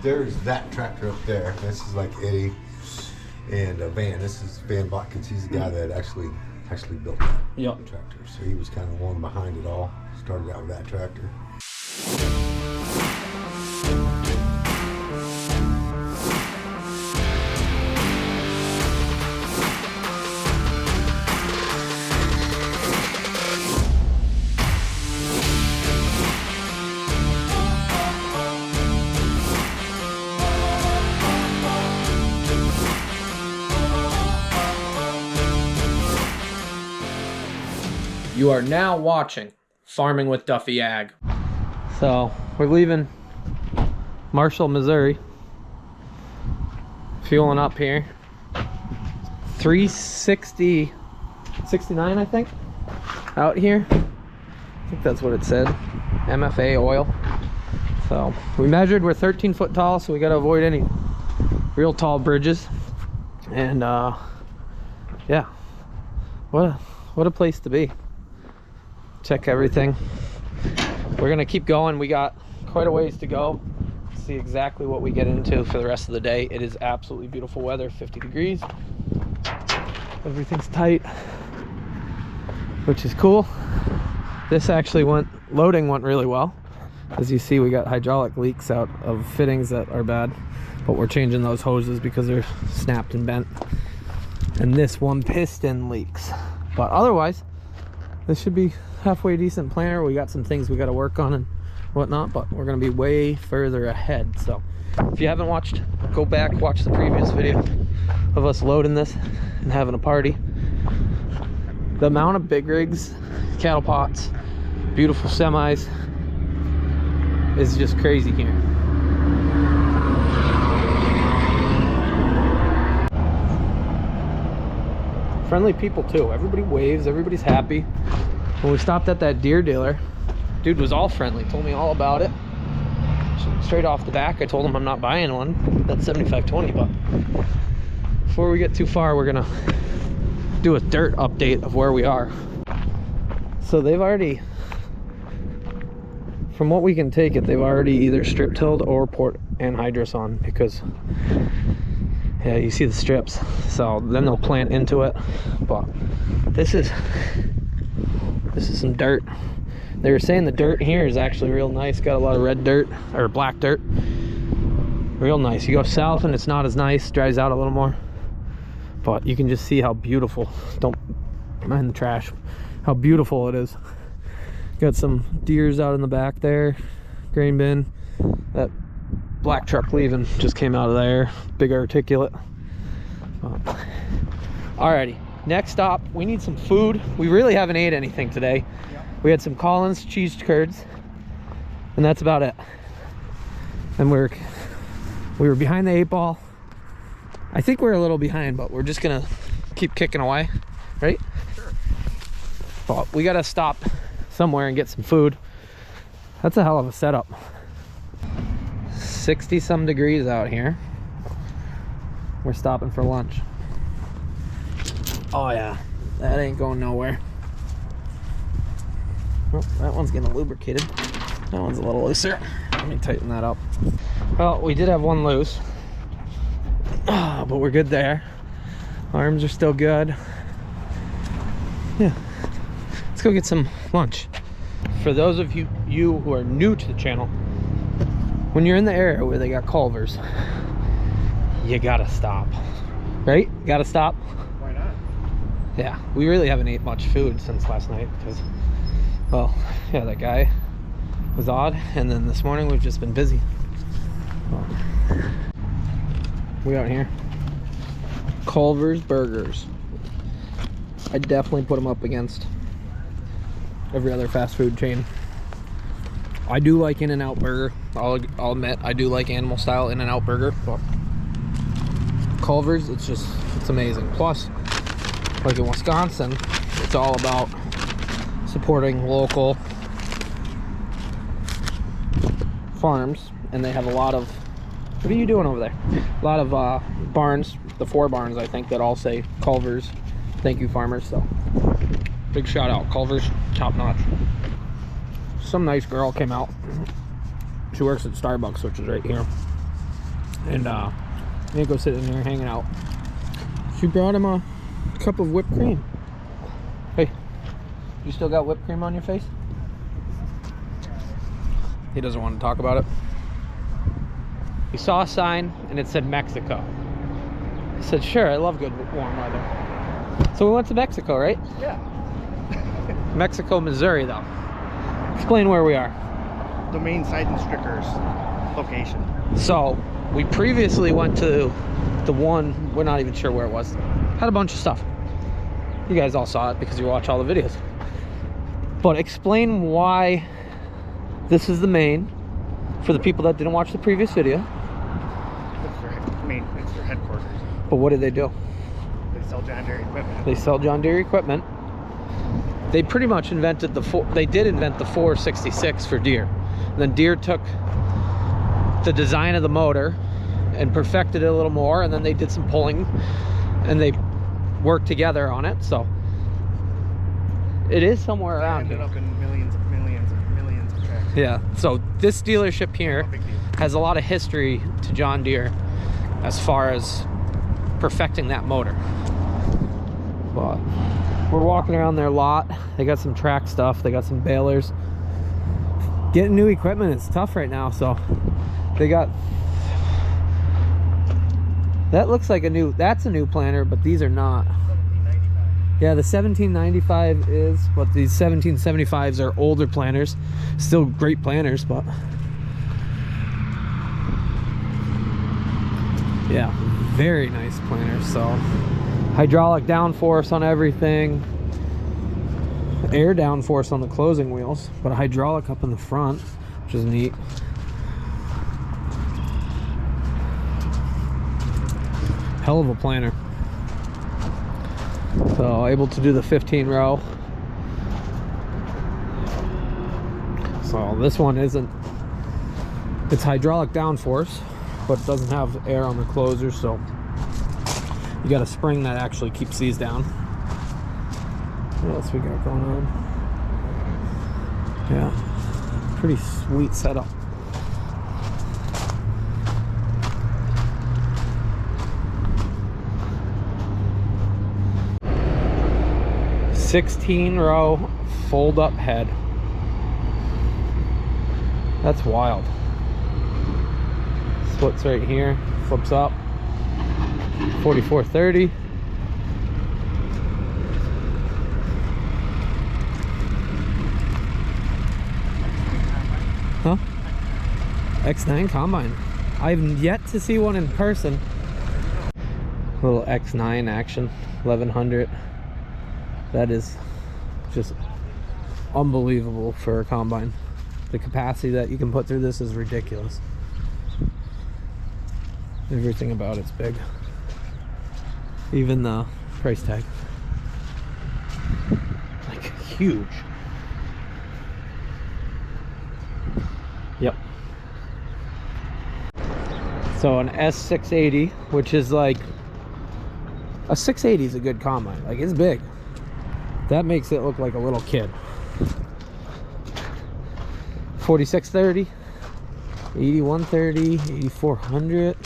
there's that tractor up there. This is like Eddie and Van. This is Van Watkins. He's the guy that actually built that tractor. So he was kind of one behind it all. Started out with that tractor. You are now watching Farming with Duffy Ag. So we're leaving Marshall, Missouri. Fueling up here. 360, 69 I think, out here. I think that's what it said. MFA oil. So we measured, we're 13 foot tall, so we got to avoid any real tall bridges. And yeah, what a place to be. Check everything. We're gonna keep going. We got quite a ways to go. See exactly what we get into for the rest of the day. It is absolutely beautiful weather, 50 degrees. Everything's tight, which is cool. This actually loading went really well. As you see, we got hydraulic leaks out of fittings that are bad, but we're changing those hoses because they're snapped and bent. And this one piston leaks, but otherwise this should be halfway decent planter. We got some things we got to work on and whatnot, but we're going to be way further ahead. So if you haven't watched, go back, watch the previous video of us loading this and having a party. The amount of big rigs, cattle pots, beautiful semis is just crazy here. Friendly people too. Everybody waves, everybody's happy. When we stopped at that Deere dealer, dude was all friendly, told me all about it. Straight off the back, I told him I'm not buying one. That's $75.20, but before we get too far, we're gonna do a dirt update of where we are. So they've already, from what we can take it, they've already either strip tilled or port anhydrous on, because yeah, you see the strips. So then they'll plant into it. But this is some dirt. They were saying the dirt here is actually real nice. Got a lot of red dirt, or black dirt. Real nice. You go south and it's not as nice, dries out a little more. But you can just see how beautiful, don't mind the trash, how beautiful it is. Got some Deeres out in the back there, grain bin. That black truck leaving just came out of there, big articulate. Alrighty, next stop, we need some food. We really haven't ate anything today. We had some Collins cheese curds, and that's about it. And we were behind the 8-ball. I think we're a little behind, but we're just gonna keep kicking away, right? Sure. But we gotta stop somewhere and get some food. That's a hell of a setup. 60 some degrees out here. We're stopping for lunch. Oh yeah, that ain't going nowhere. Oh, that one's getting lubricated. That one's a little looser. Let me tighten that up. Well, we did have one loose, but we're good there. Arms are still good. Yeah, let's go get some lunch. For those of you who are new to the channel, when you're in the area where they got culvers, you gotta stop, right? Gotta stop. Why not? Yeah, we really haven't ate much food since last night because, well, yeah, that guy was odd, and then this morning we've just been busy. Well, we out here. Culver's Burgers. I definitely put them up against every other fast food chain. I do like In-N-Out Burger. I'll admit, I do like animal style In-N-Out Burger, but Culver's, it's amazing. Plus, like in Wisconsin, it's all about supporting local farms, and they have a lot of, what are you doing over there? A lot of barns, the 4 barns I think, that all say Culver's, thank you farmers. So big shout out, Culver's, top notch. Some nice girl came out. She works at Starbucks, which is right here. And Nico sitting here hanging out. She brought him a cup of whipped cream. Hey, you still got whipped cream on your face? He doesn't want to talk about it. He saw a sign and it said Mexico. He said, sure, I love good warm weather. So we went to Mexico, right? Yeah. Mexico, Missouri, though. Explain where we are. Domain Side and Strickers location. So we previously went to the one, we're not even sure where it was. Had a bunch of stuff. You guys all saw it because you watch all the videos. But explain why this is the main for the people that didn't watch the previous video. It's their headquarters. But what did they do? They sell John Deere equipment. They sell John Deere equipment. They pretty much invented they did invent the 466 for Deere. And then Deere took the design of the motor and perfected it a little more, and then they did some pulling and they worked together on it. So it is somewhere around ended here. Up in millions of tractors. Yeah, so this dealership here has a lot of history to John Deere as far as perfecting that motor. But we're walking around their lot. They got some track stuff, they got some balers. Getting new equipment is tough right now, so they got, that looks like that's a new planter, but these are not. Yeah, the 1795 is, but these 1775s are older planters. Still great planters, but yeah, very nice planters. So hydraulic downforce on everything, air downforce on the closing wheels, but a hydraulic up in the front, which is neat. Hell of a planter. So able to do the 15 row. So this one isn't, it's hydraulic downforce, but it doesn't have air on the closer, so you got a spring that actually keeps these down. What else we got going on? Yeah, pretty sweet setup. "16-row fold-up head." That's wild. Splits right here, flips up. 4430. Huh? X9 combine. I've yet to see one in person. Little X9 action, 1100. That is just unbelievable for a combine. The capacity that you can put through this is ridiculous. Everything about it's big. Even the price tag. Like huge. Yep. So an S680, which is like, a 680 is a good combine. Like, it's big. That makes it look like a little kid. 4630, 8130, 8400.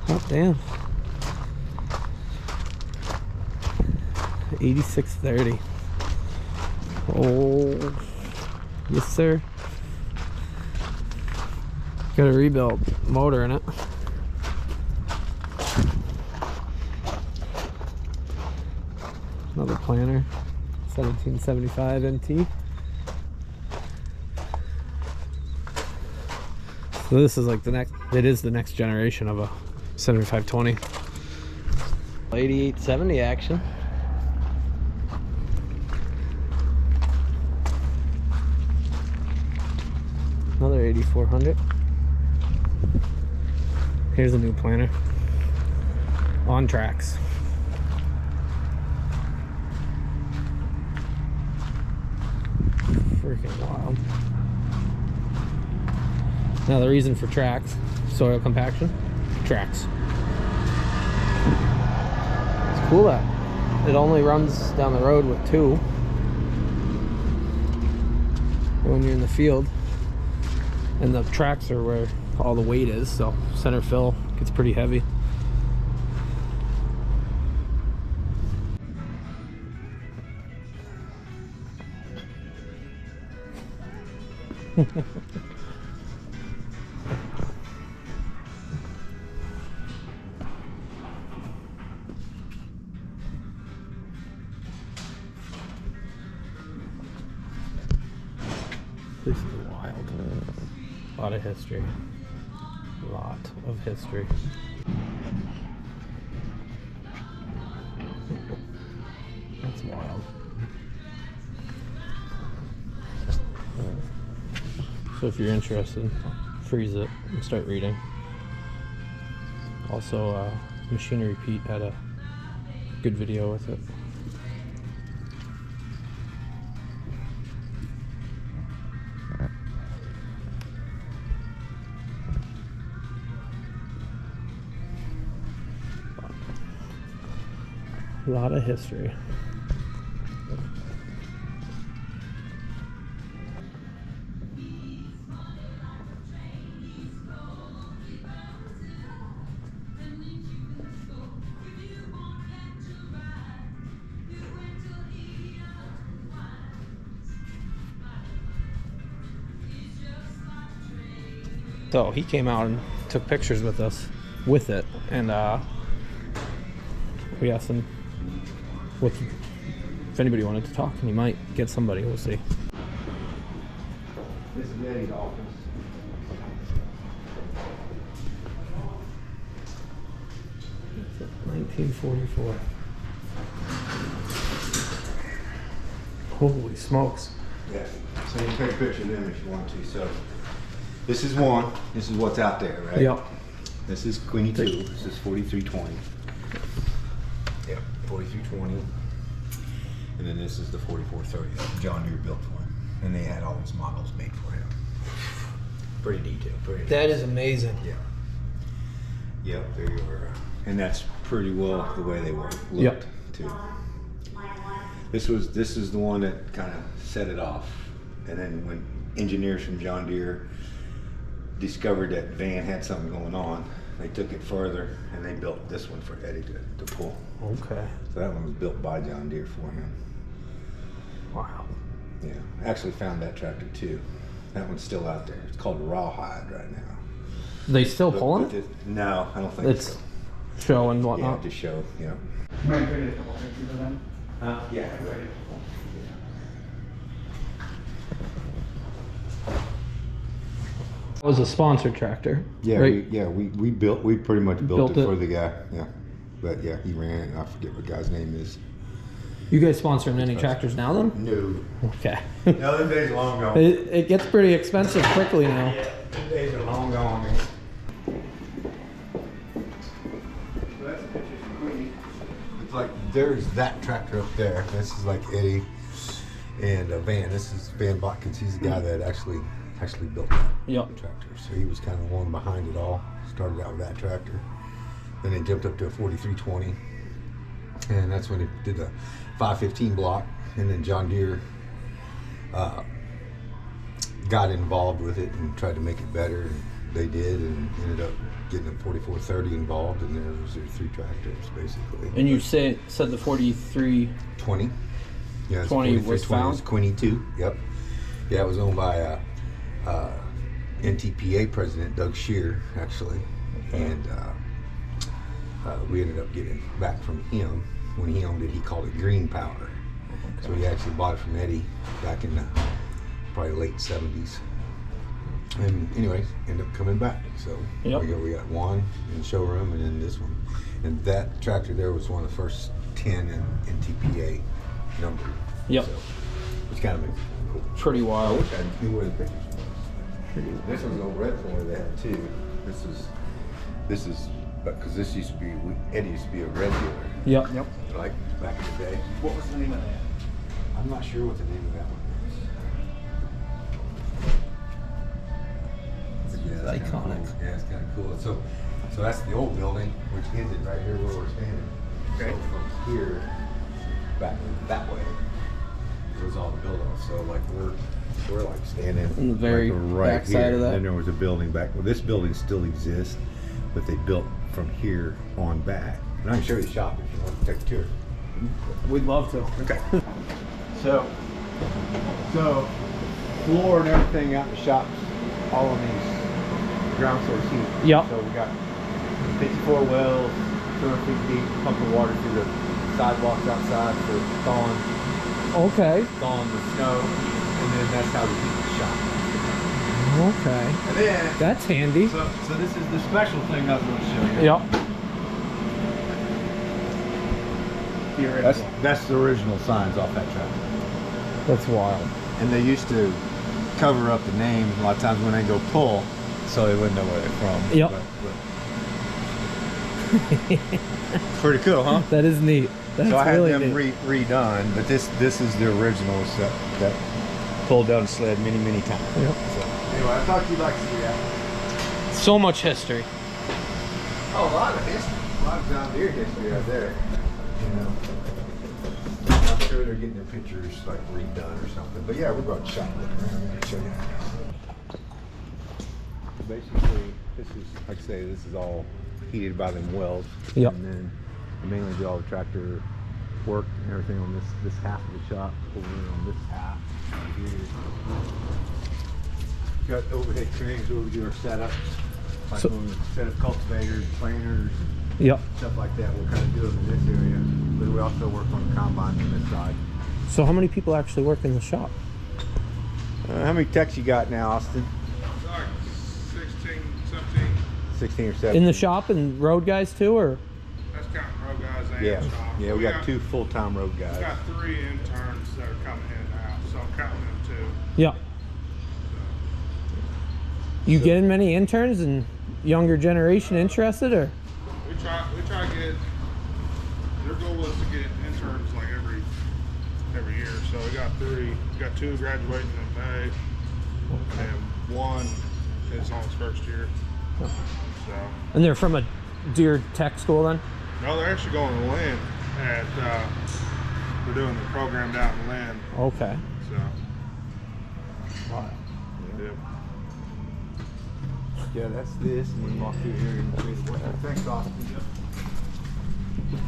Oh damn. 8630. Oh yes sir. Got a rebuilt motor in it. Another planter, 1775 MT. So this is like the next, it is the next generation of a 7520. 8870 action. Another 8400. Here's a new planter. On tracks. Freaking wild. Now the reason for tracks, soil compaction, tracks. It's cool that it only runs down the road with two. When you're in the field, and the tracks are where all the weight is, so center fill gets pretty heavy. This is wild. A lot of history. A lot of history. That's wild. So if you're interested, freeze it and start reading. Also, Machinery Pete had a good video with it. A lot of history. So he came out and took pictures with us with it, and we asked him if anybody wanted to talk, and he might get somebody. We'll see. This is Eddie's office. It's 1944. Holy smokes! Yeah. So you can take a picture of them if you want to. So this is one. This is what's out there, right? Yep. This is Queenie 2. This is 4320. Yep, 4320. And then this is the 4430 that John Deere built for him. And they had all these models made for him. Pretty detailed. That is amazing. Yeah. Yep, there you are. And that's pretty well the way they looked Yep. too. This is the one that kind of set it off. And then when engineers from John Deere discovered that van had something going on, they took it further and they built this one for Eddie to pull. Okay. So that one was built by John Deere for him. Wow. Yeah, I actually found that tractor too. That one's still out there. It's called Rawhide right now. They still pulling it? No, I don't think It's so. show and whatnot. Yeah, just show, yeah. Yeah, right. It was a sponsored tractor. Yeah, right? we pretty much built it it? for the guy. Yeah, but yeah, he ran it. I forget what guy's name is. You guys sponsoring any tractors now then? No. Okay. No, them days are long gone. It gets pretty expensive quickly now. Yeah, them days are long gone. Man. So that's a picture of Queenie. It's like there's that tractor up there. This is like Eddie and Van. This is Van Botkins. He's the guy that actually built that tractor. So he was kind of the one behind it all. Started out with that tractor. Then they jumped up to a 4320. And that's when he did the 515 block. And then John Deere got involved with it and tried to make it better. And they did, and ended up getting a 4430 involved. And there was their 3 tractors, basically. And you said the 4320 Yeah, 20 was found? Queenie 2, yep. Yeah, it was owned by NTPA president Doug Shear, actually. Okay. And we ended up getting back from him. When he owned it, he called it Green Power. Okay. So he actually bought it from Eddie back in the probably late 70s. And anyway, ended up coming back. So we got one in the showroom and then this one. And that tractor there was one of the first 10 in NTPA numbered. Yep. So, which kind of makes it cool. Pretty wild. I wish I knew where the pictures were. This one's old red Ford they had too. This is, because this used to be, Eddie used to be a red dealer. Yep. Like back in the day. What was the name of that? I'm not sure what the name of that one is. Yeah, It's that's iconic. Cool. Yeah, it's kind of cool. So that's the old building, which ended right here where we're standing. Okay. So from here back that way was all the build-off. So like we're So we're like standing in the very right back here. side of that. And then there was a building back. Well, this building still exists, but they built from here on back. And I can show you the shop if you want to take a tour. We'd love to. Okay. So floor and everything out in the shops, all on these ground source heat. Yep. So we got 54 wells, 200 feet deep, pumping water through the sidewalks outside for thawing Okay. the snow, and then that's how we heat the shop. Okay. And then That's handy. so this is the special thing I was going to show you. Yep. That's the original signs off that tractor. That's wild. And they used to cover up the name a lot of times when they go pull, so they wouldn't know where they're from. Yep. But pretty cool, huh? That is neat. That's So I had really them neat. redone, but this is the originals that pulled down the sled many times. Yep. So anyway, I thought you'd like to see that. So much history. Oh, a lot of history, a lot of John Deere history right there. You know, I'm sure they're getting their pictures like redone or something. But yeah, we're going to shop looking around. Let me show you. Basically, this is, like I say, this is all heated by them wells. Yep. And then I mainly do all the tractor work and everything on this half of the shop. Over on this half here. Got overhead cranes where we do our setups. Like So- when we set up cultivators, planers, Yep. stuff like that. We'll kind of do them in this area. But we also work on the combines on this side. So how many people actually work in the shop? How many techs you got now, Austin? Like 16, 17. 16 or 17. In the shop and road guys too, or? That's counting road guys and Yeah. shop. Yeah, we got 2 full-time road We guys. got 3 interns that are coming in now, so I'm counting them too. Yeah. You getting many interns and younger generation interested, or? We try to get, their goal is to get interns like every year. So we got 3, we got 2 graduating in May, and then 1 is on his first year. So, And they're from a Deere tech school then? no, they're actually going to Lynn at, we're doing the program down in Lynn, Okay. so. Wow. Yeah. Yeah, that's this. And we walk through here and see what the thanks, Austin.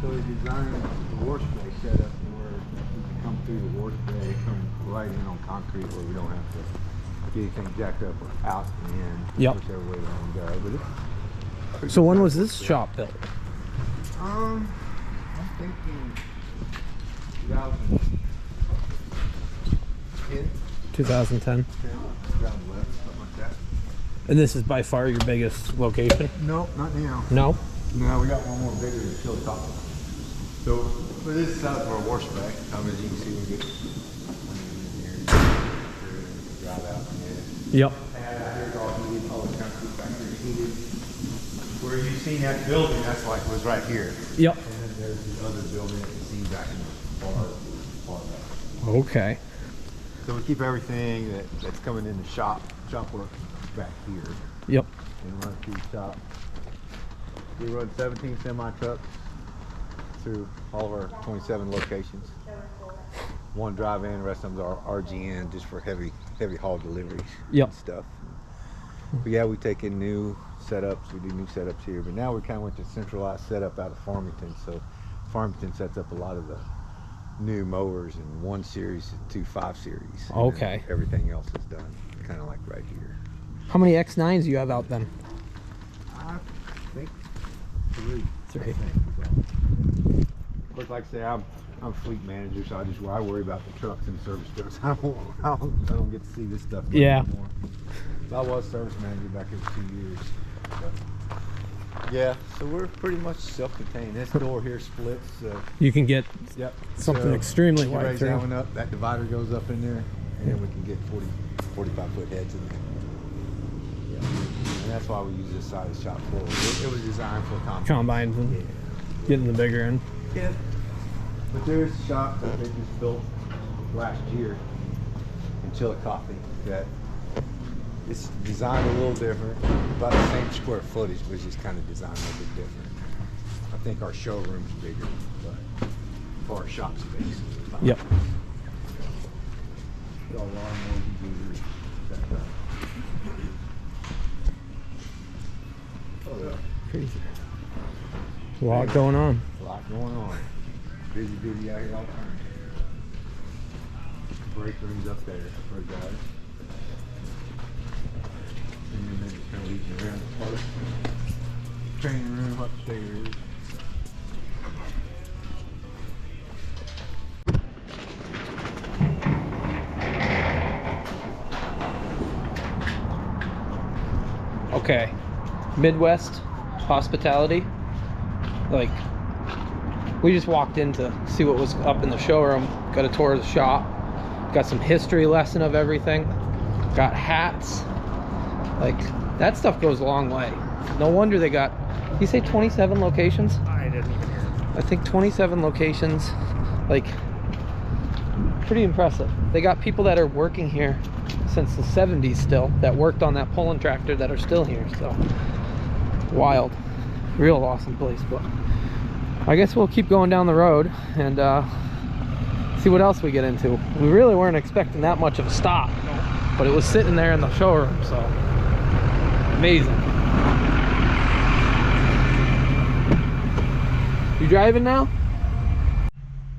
So we designed the wash bay setup where we can come through the wash bay, come right in on concrete where we don't have to get anything jacked up or out and in. Yep. Whichever way we want to go. But it's So when was this shop built? I'm thinking 2010, 2010. 2011, something like that. And this is by far your biggest location? No, not now. No? No, we got one more bigger than Chillicothe. So, for this side of our wash bay, as you can see, we get drive out here. Yep. Here's all heated, all the concrete back here is heated. Where you seen that building, that's like was right here. Yep. And then there's the other building that you see back in the far back. Okay. So we keep everything that's coming in the shop work back here. Yep. And run through the shop. We run 17 semi trucks through all of our 27 locations. 1 drive-in, the rest of them are RGN just for heavy haul deliveries Yep. and stuff. But yeah, we take in new setups. We do new setups here. But now we kind of went to centralized setup out of Farmington. So Farmington sets up a lot of the new mowers in 1 series to 5 series. And Okay. then everything else is done kind of like right here. How many X9s do you have out then? I think 3. 3. I think. But like I say, I'm fleet manager, so I worry about the trucks and service trucks. I don't get to see this stuff Yeah. anymore. I was service manager back here for 2 years. But yeah, so we're pretty much self-contained. This door here splits. So You can get yep. something So extremely you wide raise through. that one up. That divider goes up in there, and then we can get 45 foot heads in there. And that's why we use this side of the shop floor. It was designed for Combines and getting the bigger end. Yeah. But there's a shop that they just built last year in Chillicothe that it's designed a little different, about the same square footage, but it's just kind of designed a little bit different. I think our showroom's bigger, but for our shop space. Yep. a lot more than oh, yeah. Crazy. A lot going on. A lot going on. Busy out here all the time. Break rooms up there for guys. And then they just kind of leave you around the park. Training room upstairs. Okay, Midwest hospitality. Like, we just walked in to see what was up in the showroom. Got a tour of the shop. Got some history lesson of everything. Got hats. Like, that stuff goes a long way. No wonder they got, you say 27 locations? I didn't even hear it. I think 27 locations. Like, pretty impressive. They got people that are working here since the 70s still, that worked on that pulling tractor, that are still here. So wild, real awesome place. But I guess we'll keep going down the road and see what else we get into. We really weren't expecting that much of a stop, but it was sitting there in the showroom, so amazing. You driving now?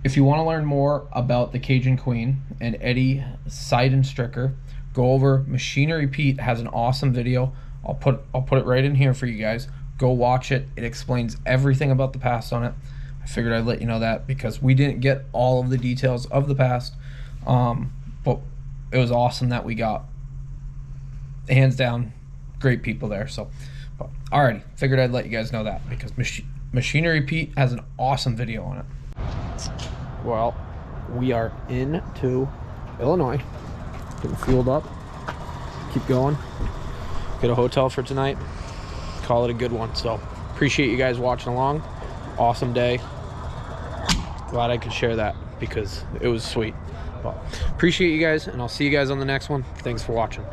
If you want to learn more about the Cajun Queen and Eddie Seidenstricker, go over Machinery Pete has an awesome video. I'll put it right in here for you guys. Go watch it. It explains everything about the past on it. I figured I'd let you know that because we didn't get all of the details of the past, but it was awesome that we got, hands down, great people there. So, but alrighty, figured I'd let you guys know that because Machinery Pete has an awesome video on it. Well, we are into Illinois. Getting fueled up, keep going, get a hotel for tonight, call it a good one. So appreciate you guys watching along. Awesome day, glad I could share that because it was sweet. Well, appreciate you guys, and I'll see you guys on the next one. Thanks for watching.